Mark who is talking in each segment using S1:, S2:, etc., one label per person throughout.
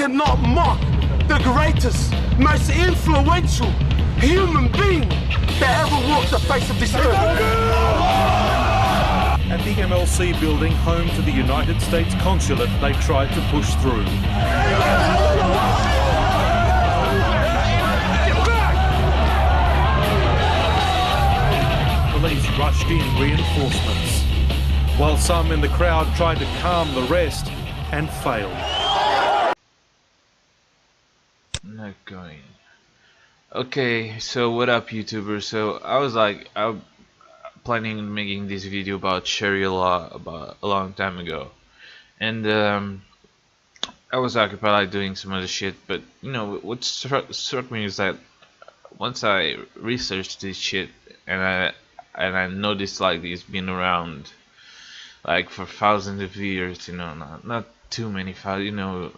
S1: cannot mock the greatest, most influential human being that ever walked the face of this earth.
S2: At the MLC building, home to the United States Consulate, they tried to push through. Police rushed in reinforcements, while some in the crowd tried to calm the rest and failed.
S3: Not going. Okay, so what up, YouTubers? So I was planning on making this video about Sharia law about a long time ago, and I was occupied doing some other shit. But you know what struck me is that once I researched this shit and I noticed like it's been around like for thousands of years, you know, not too many thousands, you know,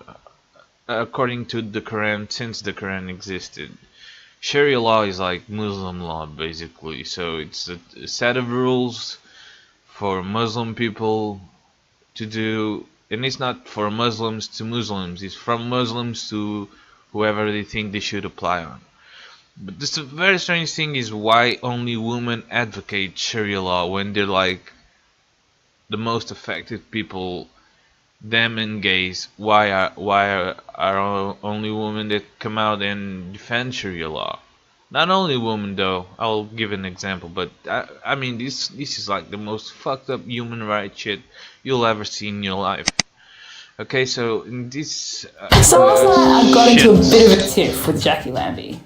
S3: according to the Quran, since the Quran existed. Sharia law is like Muslim law basically, so it's a set of rules for Muslim people to do, and it's not for Muslims to Muslims, it's from Muslims to whoever they think they should apply on. But this very strange thing is why only women advocate Sharia law when they're like the most affected people, them and gays. Why are only women that come out and defend Sharia law? Not only women though. I'll give an example, but I mean this is like the most fucked up human rights shit you'll ever see in your life. Okay, so in this
S4: so last night I got into a bit of a tiff with Jackie Lambie.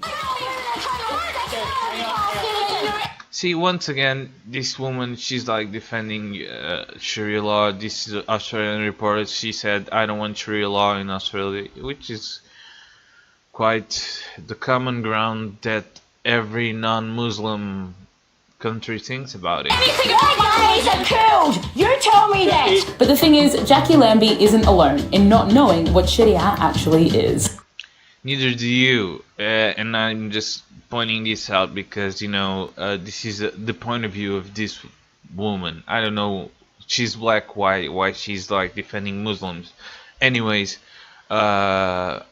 S3: See, once again, this woman, she's like defending Sharia law. This is an Australian reporter. She said, I don't want Sharia law in Australia, which is quite the common ground that every non-Muslim country thinks about it.
S4: Anything gays are killed! You told me that! But the thing is, Jackie Lambie isn't alone in not knowing what Sharia actually is.
S3: Neither do you, and I'm just pointing this out because, you know, this is the point of view of this woman. I don't know, she's black, why she's like defending Muslims. Anyways, I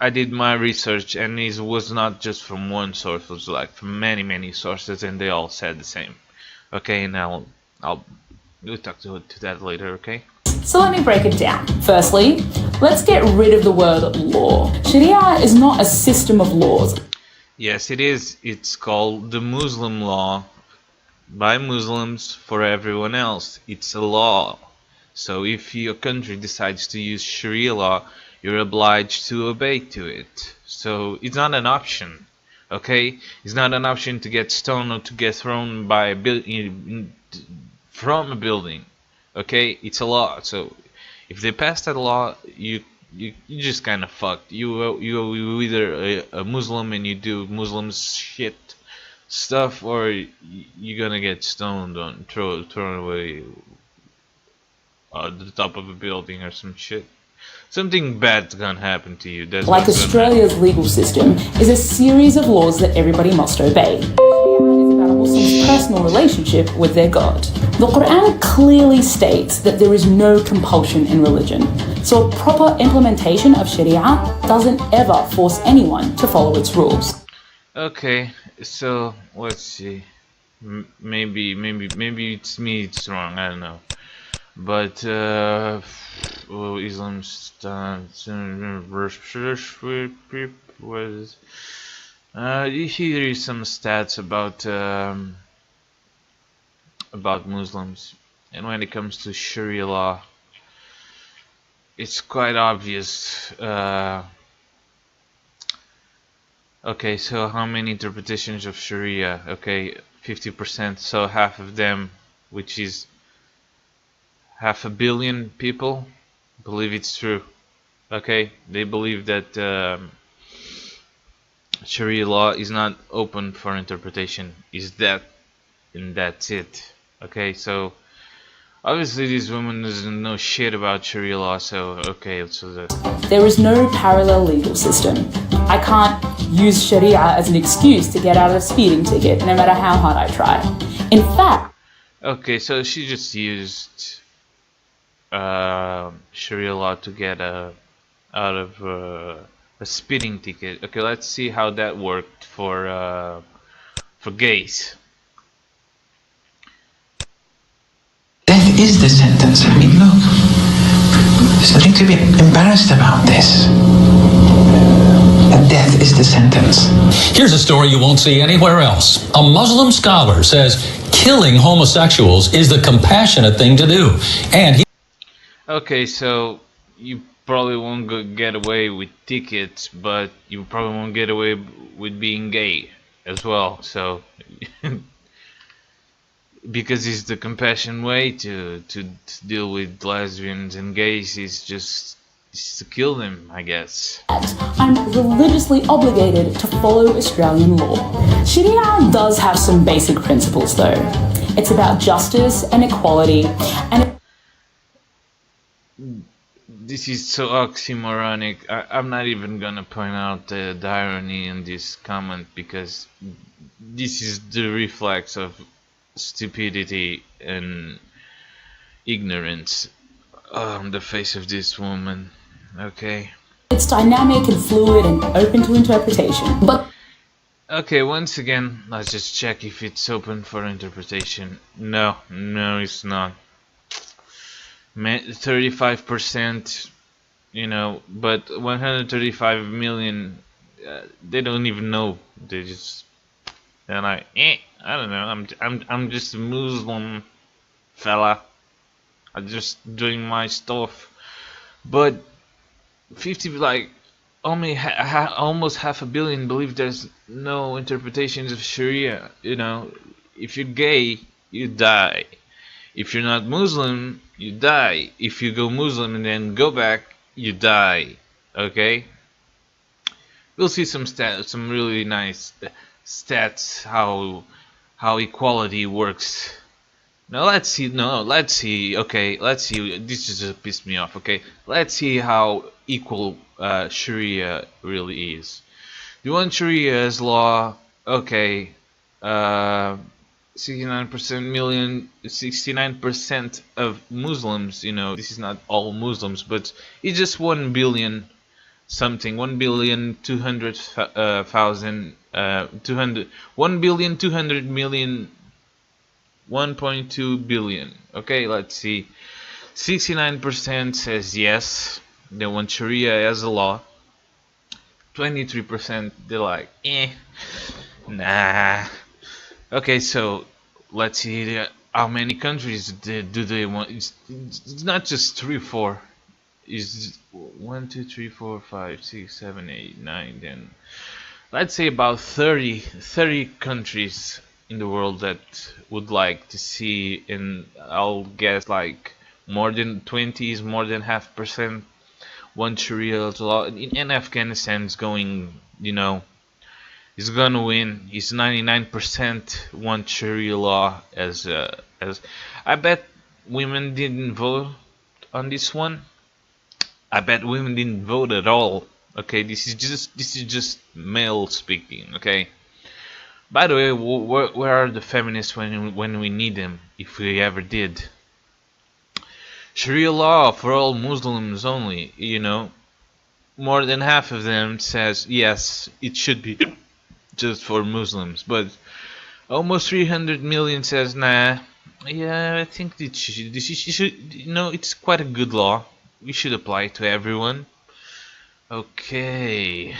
S3: did my research, and it was not just from one source, it was like from many sources, and they all said the same. Okay, and we'll talk to that later, okay?
S4: So let me break it down. Firstly, let's get rid of the word law. Sharia is not a system of laws.
S3: Yes, it is. It's called the Muslim law by Muslims for everyone else. It's a law. So if your country decides to use Sharia law, you're obliged to obey to it. So it's not an option. Okay? It's not an option to get stoned or to get thrown by from a building. Okay, it's a law. So if they pass that law, you just kind of fucked. You either a Muslim and you do Muslim shit stuff, or you're gonna get stoned and thrown away at the top of a building or some shit. Something bad's gonna happen to you. That's
S4: like Australia's legal system is a series of laws that everybody must obey. Muslims' personal relationship with their God. The Quran clearly states that there is no compulsion in religion, so a proper implementation of Sharia doesn't ever force anyone to follow its rules.
S3: Okay, so let's see. Maybe it's me. It's wrong. I don't know. But Islam stance was. Here is some stats about Muslims, and when it comes to Sharia law, it's quite obvious. Okay, so how many interpretations of Sharia? Okay, 50%, so half of them, which is 500 million people, believe it's true. Okay, they believe that Sharia law is not open for interpretation. Is that, and that's it. Okay, so obviously this woman doesn't know shit about Sharia law, so okay, so
S4: there is no parallel legal system. I can't use Sharia as an excuse to get out of a speeding ticket, no matter how hard I try. In fact...
S3: Okay, so she just used Sharia law to get out of a speeding ticket. Okay, let's see how that worked for gays.
S5: Death is the sentence. I mean, look, there's nothing to be embarrassed about this. Death is the sentence.
S6: Here's a story you won't see anywhere else. A Muslim scholar says killing homosexuals is the compassionate thing to do. And
S3: okay, so you probably won't get away with tickets, but you probably won't get away with being gay as well. So because it's the compassion way to deal with lesbians and gays is just to kill them, I guess.
S4: I'm religiously obligated to follow Australian law. Sharia does have some basic principles though. It's about justice and equality, and
S3: this is so oxymoronic. I'm not even gonna point out the irony in this comment, because this is the reflex of stupidity and ignorance on the face of this woman. Okay.
S4: it's dynamic and fluid and open to interpretation. But
S3: okay, once again, let's just check if it's open for interpretation. No, it's not. 35%, you know, but 135 million, they don't even know. They're like, I don't know. I'm just a Muslim fella. I'm just doing my stuff. But 50, like, almost half a billion believe there's no interpretations of Sharia. You know, if you're gay, you die. If you're not Muslim, you die. If you go Muslim and then go back, you die. Okay? We'll see some really nice stats how equality works. Now let's see. Okay, let's see. This just pissed me off. Okay, let's see how equal Sharia really is. Do you want Sharia as law? Okay. 69% of Muslims, you know, this is not all Muslims, but it's just 1 billion something, 1,200,000,000, 1.2 billion. Okay, let's see. 69% says yes, they want Sharia as a law. 23% they're like, nah. Okay, so let's see how many countries do they want. It's not just 3 or 4. It's 1, 2, 3, 4, 5, 6, 7, 8, 9, 10. Let's say about 30 countries in the world that would like to see, and I'll guess like more than 20 is more than 0.5% want Sharia law. In Afghanistan is going, you know, he's gonna win. He's 99% want Sharia law as I bet women didn't vote on this one. I bet women didn't vote at all. Okay, this is just male speaking. Okay. By the way, where are the feminists when we need them, if we ever did? Sharia law for all Muslims only. You know, more than half of them says yes, it should be just for Muslims, but almost 300 million says nah. Yeah, I think this should, you know, it's quite a good law. We should apply it to everyone. Okay.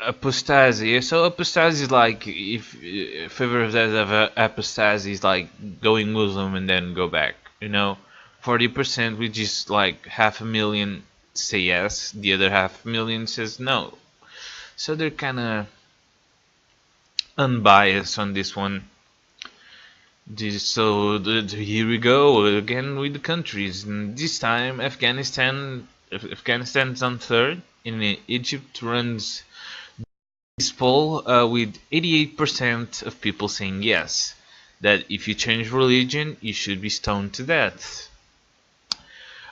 S3: Apostasy. So apostasy is like, if favor of that of apostasy is like going Muslim and then go back. You know, 40%, which is like 500,000, say yes. The other 500,000 says no. So they're kind of unbiased on this one. Here we go again with the countries. And this time Afghanistan's on third. In Egypt runs this poll with 88% of people saying yes, that if you change religion you should be stoned to death.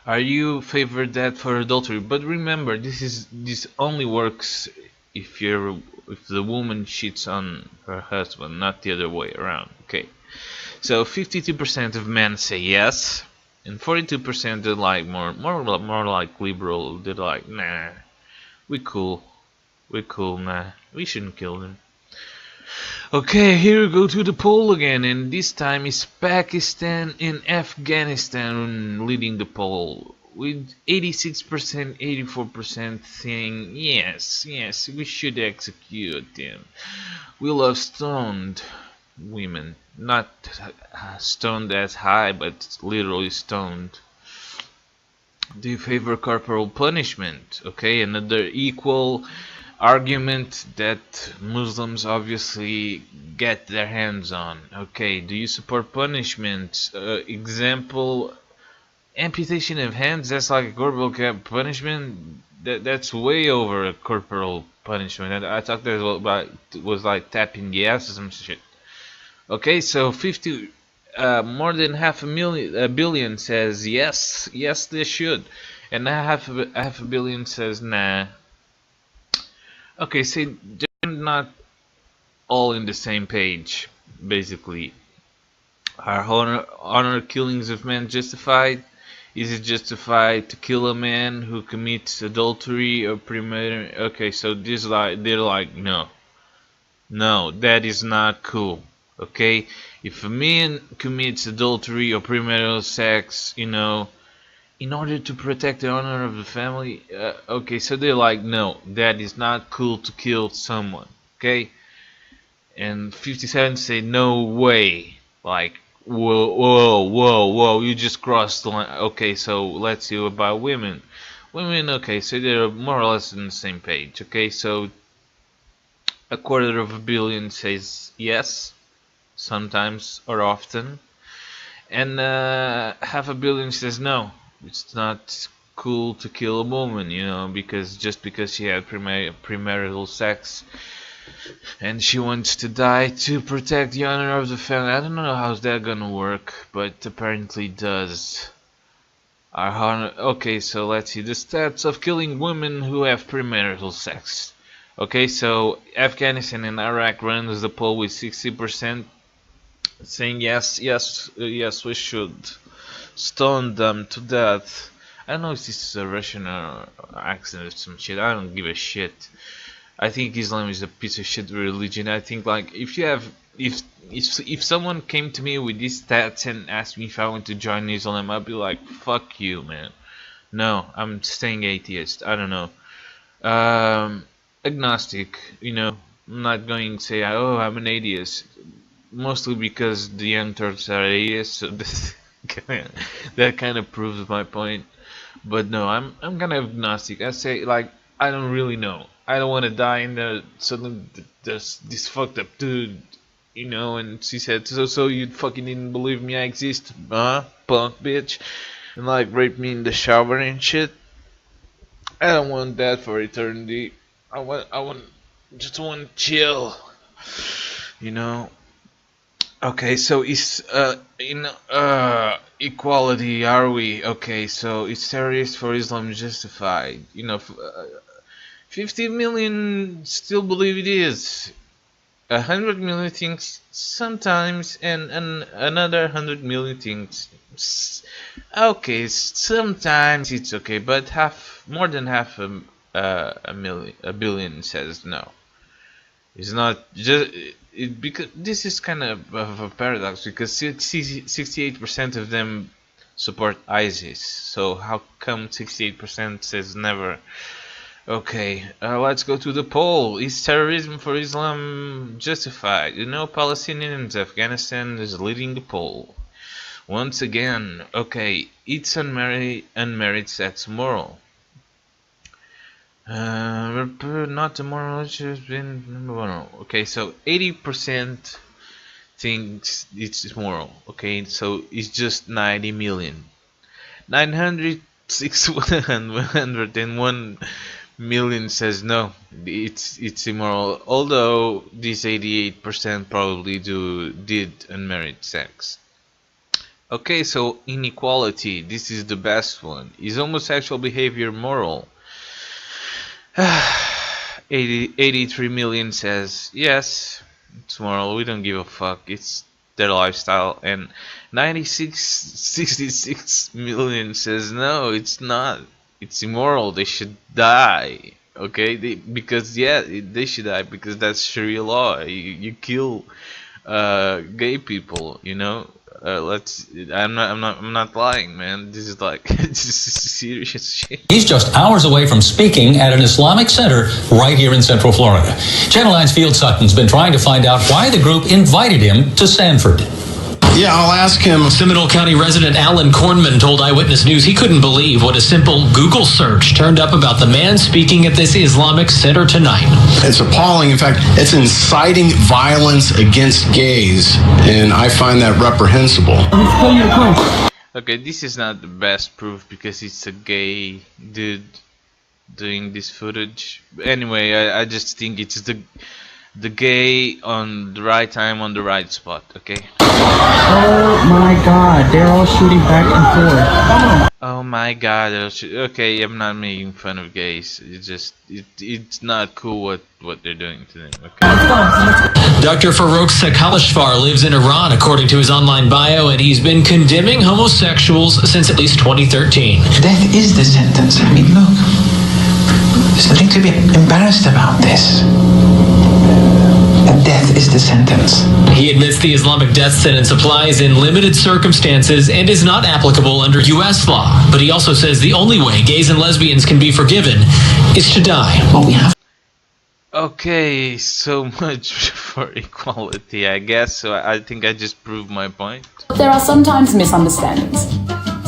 S3: Are you favored that for adultery? But remember, this only works if the woman cheats on her husband, not the other way around. Okay. So 52% of men say yes, and 42% are like more like liberal. They're like, nah, we're cool, nah, we shouldn't kill them. Okay, here we go to the poll again, and this time it's Pakistan and Afghanistan leading the poll, with 86%, 84% saying yes, we should execute them. We love stoned women, not stoned as high, but literally stoned. Do you favor corporal punishment? Okay, another equal argument that Muslims obviously get their hands on. Okay, do you support punishment? Example, amputation of hands. That's like a corporal punishment. That's way over a corporal punishment. I thought that was like tapping the ass or some shit. Okay, so more than a billion says yes, they should, and half a billion says nah. Okay, so they're not all in the same page, basically. Are honor killings of men justified? Is it justified to kill a man who commits adultery or premeditated? Okay, so they're like, no, that is not cool. Okay, if a man commits adultery or premarital sex, in order to protect the honor of the family, okay, so they're like, no, that is not cool to kill someone. Okay, and 57 say no way, like, whoa, you just crossed the line. Okay, so let's see about women. Okay, so they're more or less on the same page. Okay, so 250 million says yes, sometimes or often, and 500 million says no, it's not cool to kill a woman, because she had premarital sex and she wants to die to protect the honor of the family. I don't know how's that gonna work, but apparently it does. Okay, so let's see the stats of killing women who have premarital sex. Okay, so Afghanistan and Iraq runs the poll with 60% saying yes, we should stone them to death. I don't know if this is a Russian or accent or some shit. I don't give a shit. I think Islam is a piece of shit religion. I think, like, if someone came to me with these stats and asked me if I want to join Islam, I'd be like, fuck you, man. No, I'm staying atheist. I don't know. Agnostic, I'm not going to say, oh, I'm an atheist. Mostly because the Young Turks are atheists, so that kind of proves my point. But no, I'm kind of agnostic. I say, like, I don't really know. I don't want to die in the suddenly there's this fucked up dude, and she said, so you fucking didn't believe me I exist, huh, punk bitch, and like rape me in the shower and shit. I don't want that for eternity. I just want to chill, Okay, so is equality, are we? Okay, so is terrorist for Islam justified? 50 million still believe it is. 100 million thinks sometimes, and another 100 million thinks okay, sometimes it's okay, but more than half a billion says no. It's not just because this is kind of a paradox, because 68% of them support ISIS. So how come 68% says never? Okay, let's go to the poll. Is terrorism for Islam justified? Palestinians, Afghanistan is leading the poll. Once again, okay, it's unmarried sex moral. Not immoral, it's just been moral. Okay, so 80% thinks it's moral. Okay, so it's just 90 million. 101 million says no, it's immoral. Although this 88% probably did unmarried sex. Okay, so inequality. This is the best one. Is homosexual behavior moral? 83 million says yes, it's moral. We don't give a fuck. It's their lifestyle, and 66 million says no, it's not, it's immoral, they should die. Okay, because yeah, they should die because that's Sharia law. You kill gay people, you know. I'm not lying, man. This is like this is serious shit.
S6: He's just hours away from speaking at an Islamic center right here in Central Florida. Channel 9's Field Sutton's been trying to find out why the group invited him to Sanford.
S7: Yeah, I'll ask him.
S8: Seminole County resident Alan Kornman told Eyewitness News he couldn't believe what a simple Google search turned up about the man speaking at this Islamic center tonight.
S7: It's appalling. In fact, it's inciting violence against gays, and I find that reprehensible.
S3: Okay, this is not the best proof because it's a gay dude doing this footage. Anyway, I just think it's the gay on the right time on the right spot, okay?
S9: Oh my god, they're all shooting back and forth.
S3: Oh my god, okay, I'm not making fun of gays. It's just, it's not cool what they're doing to them, okay?
S8: Dr. Farouk Sakalishvar lives in Iran, according to his online bio, and he's been condemning homosexuals since at least 2013.
S5: Death is the sentence. I mean, look, there's nothing to be embarrassed about this. Death is the sentence.
S8: He admits the Islamic death sentence applies in limited circumstances and is not applicable under U.S. law. But he also says the only way gays and lesbians can be forgiven is to die.
S5: Well, we have.
S3: Okay, so much for equality, I guess. So I think I just proved my point.
S4: There are sometimes misunderstandings.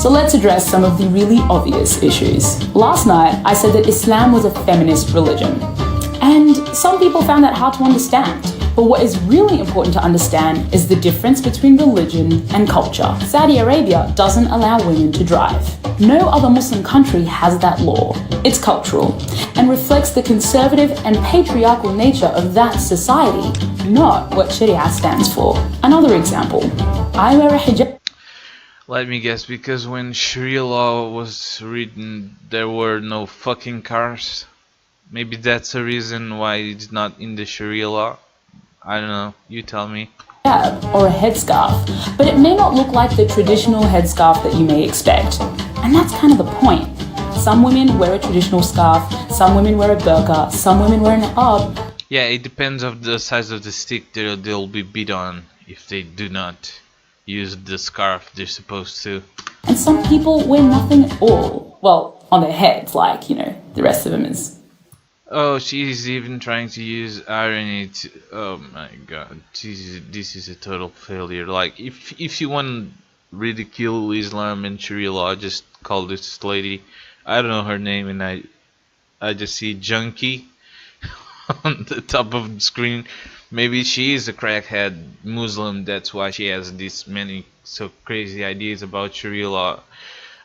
S4: So let's address some of the really obvious issues. Last night, I said that Islam was a feminist religion. And some people found that hard to understand. But what is really important to understand is the difference between religion and culture. Saudi Arabia doesn't allow women to drive. No other Muslim country has that law. It's cultural and reflects the conservative and patriarchal nature of that society, not what Sharia stands for. Another example, I wear a hijab.
S3: Let me guess, because when Sharia law was written, there were no fucking cars. Maybe that's a reason why it's not in the Sharia law. I don't know, you tell me.
S4: Or a headscarf, but it may not look like the traditional headscarf that you may expect. And that's kind of the point. Some women wear a traditional scarf, some women wear a burqa, some women wear an niqab.
S3: Yeah, it depends on the size of the stick they'll be beat on if they do not use the scarf they're supposed to.
S4: And some people wear nothing at all. Well, on their heads, like, you know, the rest of them is.
S3: Oh, she's even trying to use irony to, oh my god, this is a total failure. Like, if you want to ridicule Islam and Sharia law, just call this lady, I don't know her name, and I just see junkie on the top of the screen. Maybe she is a crackhead Muslim, that's why she has this many so crazy ideas about Sharia law.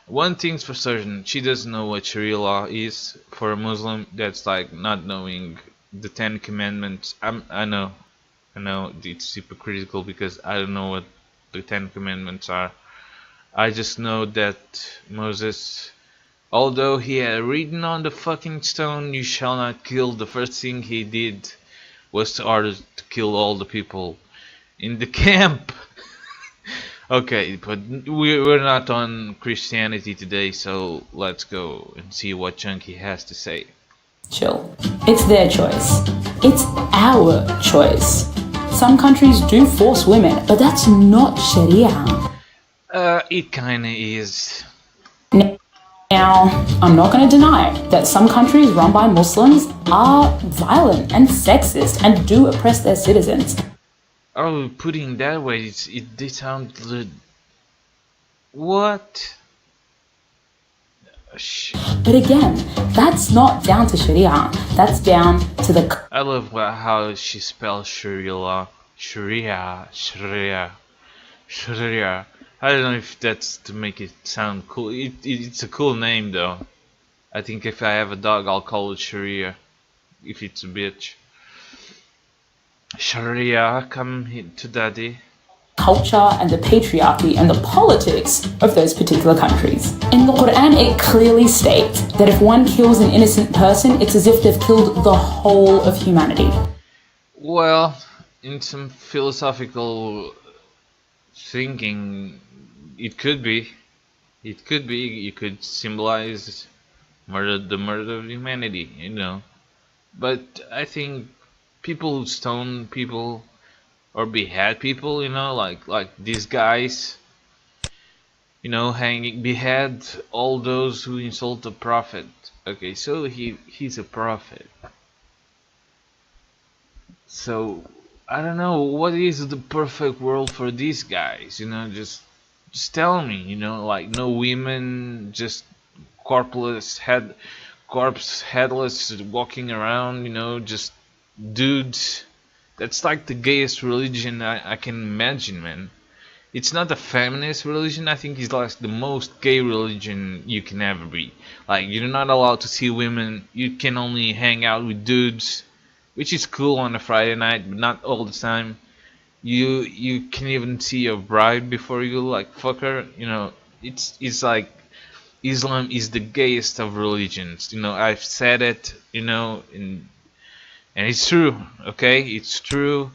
S3: One thing's for certain, she doesn't know what Sharia law is. For a Muslim, that's like not knowing the 10 Commandments. I know it's hypocritical because I don't know what the 10 Commandments are. I just know that Moses, although he had written on the fucking stone, "You shall not kill," the first thing he did was to order to kill all the people in the camp. Okay, but we're not on Christianity today, so let's go and see what Chunky has to say.
S4: Chill. It's their choice. It's our choice. Some countries do force women, but that's not Sharia.
S3: It kinda is.
S4: Now, I'm not going to deny that some countries run by Muslims are violent and sexist and do oppress their citizens.
S3: Oh, putting it that way, they sound... What?
S4: But again, that's not down to Sharia. That's down to the...
S3: I love how she spells Sharia law. Sharia. I don't know if that's to make it sound cool. It's a cool name though. I think if I have a dog, I'll call it Sharia. If it's a bitch. Sharia, come to daddy.
S4: Culture and the patriarchy and the politics of those particular countries. In the Quran, it clearly states that if one kills an innocent person, it's as if they've killed the whole of humanity.
S3: Well, in some philosophical thinking it could be. It could be. You could symbolize the murder of humanity, you know. But I think people who stone people or behead people, you know, like these guys, you know, behead all those who insult the prophet. Okay, so he's a prophet. So I don't know what is the perfect world for these guys, you know. Just tell me, you know, like no women, just corpse headless walking around, you know, just dudes. That's like the gayest religion I can imagine, man. It's not a feminist religion. I think it's like the most gay religion you can ever be. Like, you're not allowed to see women. You can only hang out with dudes, which is cool on a Friday night, but not all the time. You can even see your bride before you like fuck her. You know, it's like Islam is the gayest of religions. You know, I've said it. You know, and it's true. Okay, it's true.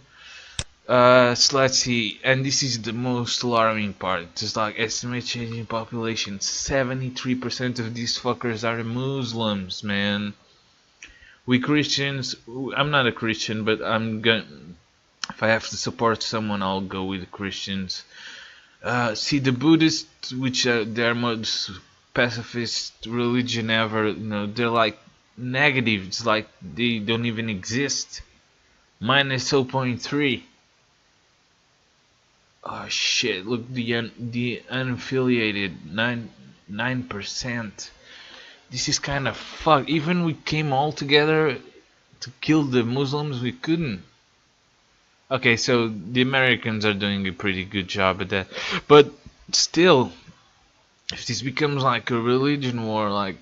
S3: So let's see, and this is the most alarming part. Just like estimate changing population, 73% of these fuckers are Muslims, man. We Christians, I'm not a Christian, but I'm gonna, if I have to support someone, I'll go with the Christians. See, the Buddhists, which are their most pacifist religion ever, you know, they're like negative. It's like they don't even exist. Minus 0.3. Oh shit! Look, the unaffiliated 9%. This is kind of fucked. Even we came all together to kill the Muslims, we couldn't. Okay, so the Americans are doing a pretty good job at that, but still, if this becomes like a religion war, like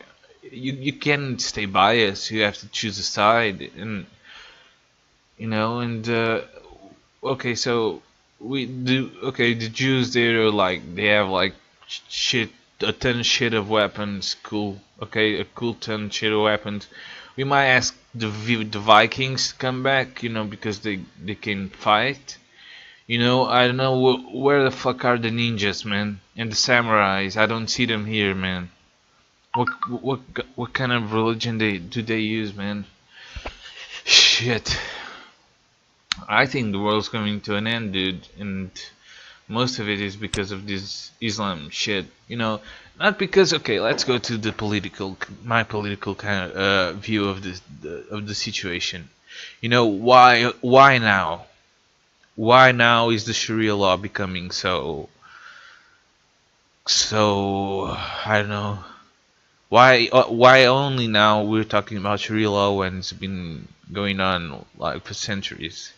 S3: you can't stay biased. You have to choose a side, and you know, and okay, so. The Jews, they're like, they have like a ton shit of weapons. Cool. Okay, a cool ton shit of weapons. We might ask the Vikings to come back, you know, because they can fight. You know, I don't know where the fuck are the ninjas, man, and the samurais. I don't see them here, man. What kind of religion do they use, man? Shit. I think the world's coming to an end, dude, and most of it is because of this Islam shit. You know, not because. Okay, let's go to my political kind of view of the situation. You know, why now? Why now is the Sharia law becoming so? I don't know. Why only now we're talking about Sharia law when it's been going on like for centuries?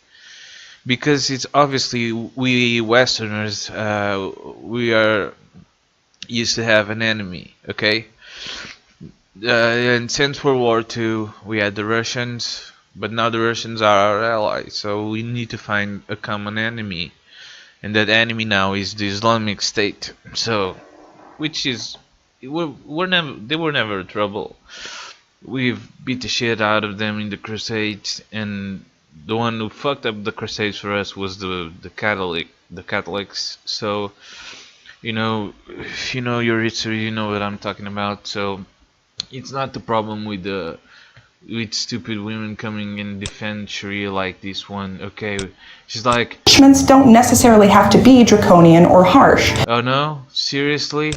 S3: Because it's obviously we Westerners, we are used to have an enemy, okay? And since World War II, we had the Russians, but now the Russians are our allies, so we need to find a common enemy, and that enemy now is the Islamic State. So, which is, they were never trouble. We've beat the shit out of them in the Crusades, and the one who fucked up the Crusades for us was the Catholics. So, you know, if you know your history, you know what I'm talking about. So, it's not the problem with stupid women coming and defend Sharia like this one. Okay, she's like,
S10: punishments don't necessarily have to be draconian or harsh.
S3: Oh no, seriously?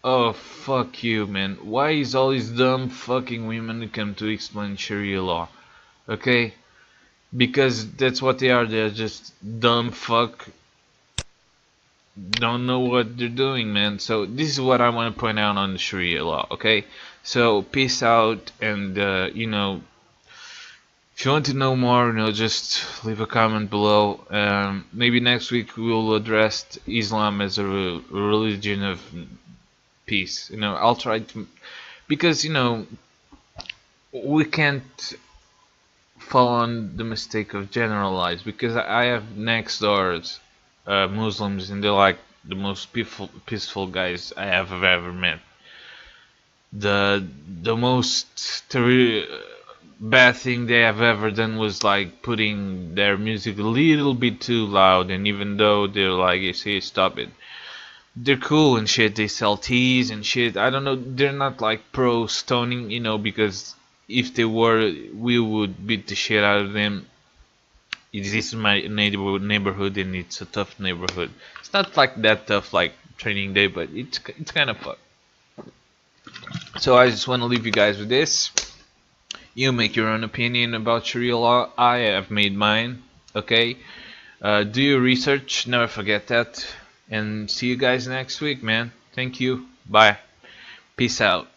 S3: Oh, fuck you, man. Why is all these dumb fucking women who come to explain Sharia law? Okay, because that's what they are. They're just dumb fuck. Don't know what they're doing, man. So this is what I want to point out on the Sharia law. Okay, so peace out, and you know, if you want to know more, you know, just leave a comment below. Maybe next week we'll address Islam as a religion of peace. You know, I'll try to, because you know, we can't fall on the mistake of generalize, because I have next doors Muslims, and they're like the most peaceful guys I have ever met. The most bad thing they have ever done was like putting their music a little bit too loud, and even though they're like, you see, stop it, they're cool and shit, they sell teas and shit. I don't know, they're not like pro stoning, you know, because if they were, we would beat the shit out of them. This is my neighborhood, and it's a tough neighborhood. It's not like that tough like Training Day, but it's kind of fun. So I just want to leave you guys with this. You make your own opinion about Sharia law. I have made mine. Okay, do your research, never forget that, and see you guys next week, man. Thank you. Bye. Peace out.